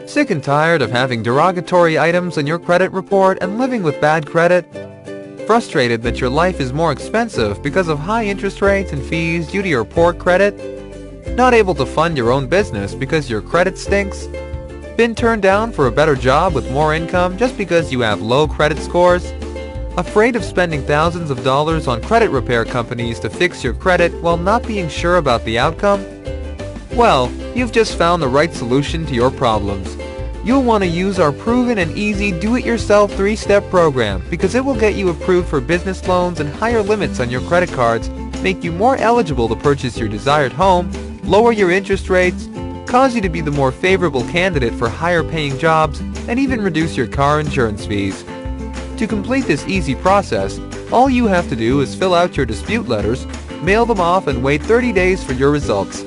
Sick and tired of having derogatory items on your credit report and living with bad credit? Frustrated that your life is more expensive because of high interest rates and fees due to your poor credit? Not able to fund your own business because your credit stinks? Been turned down for a better job with more income just because you have low credit scores? Afraid of spending thousands of dollars on credit repair companies to fix your credit while not being sure about the outcome? Well, you've just found the right solution to your problems. You'll want to use our proven and easy do-it-yourself 3-step program because it will get you approved for business loans and higher limits on your credit cards, make you more eligible to purchase your desired home, lower your interest rates, cause you to be the more favorable candidate for higher paying jobs, and even reduce your car insurance fees. To complete this easy process, all you have to do is fill out your dispute letters, mail them off, and wait 30 days for your results.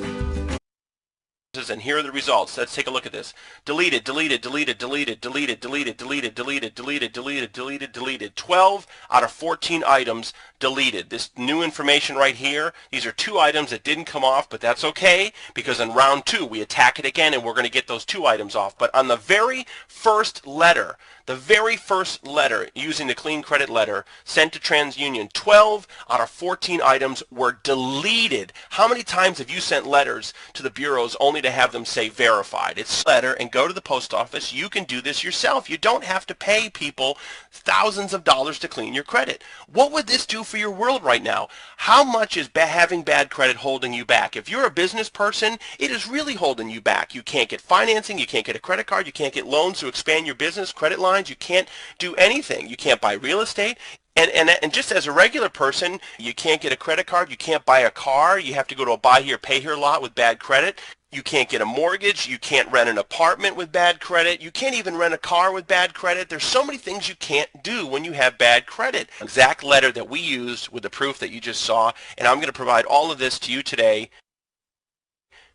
And here are the results. Let's take a look at this. Deleted, deleted, deleted, deleted, deleted, deleted, deleted, deleted, deleted, deleted, deleted, deleted. 12 out of 14 items deleted. This new information right here, these are 2 items that didn't come off, but that's okay because in round 2 we attack it again and we're going to get those 2 items off. But on the very first letter using the clean credit letter sent to TransUnion, 12 out of 14 items were deleted. How many times have you sent letters to the bureaus only to have them say verified? It's a letter and go to the post office. You can do this yourself. You don't have to pay people thousands of dollars to clean your credit. What would this do for your world right now? How much is having bad credit holding you back? If you're a business person, it is really holding you back. You can't get financing, you can't get a credit card, you can't get loans to expand your business, credit lines, you can't do anything. You can't buy real estate. And just as a regular person, you can't get a credit card, you can't buy a car, you have to go to a buy here, pay here lot with bad credit. You can't get a mortgage, you can't rent an apartment with bad credit, you can't even rent a car with bad credit. There's so many things you can't do when you have bad credit. Exact letter that we used with the proof that you just saw, and I'm going to provide all of this to you today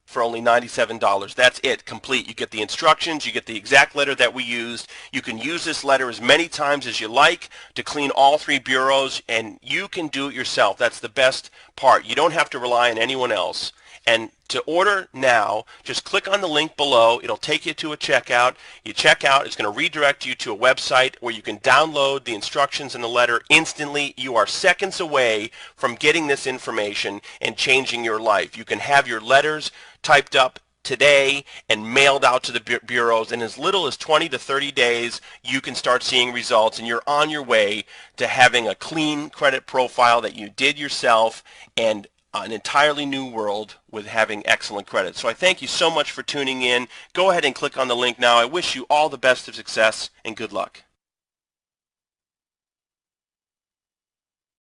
for only $97. That's it, complete. You get the instructions, you get the exact letter that we used. You can use this letter as many times as you like to clean all 3 bureaus, and you can do it yourself. That's the best part. You don't have to rely on anyone else. And to order now, just click on the link below. It'll take you to a checkout. You check out, it's going to redirect you to a website where you can download the instructions in the letter instantly. You are seconds away from getting this information and changing your life. You can have your letters typed up today and mailed out to the bureaus in as little as 20 to 30 days. You can start seeing results, and you're on your way to having a clean credit profile that you did yourself and an entirely new world with having excellent credit. So I thank you so much for tuning in. Go ahead and click on the link now. I wish you all the best of success and good luck.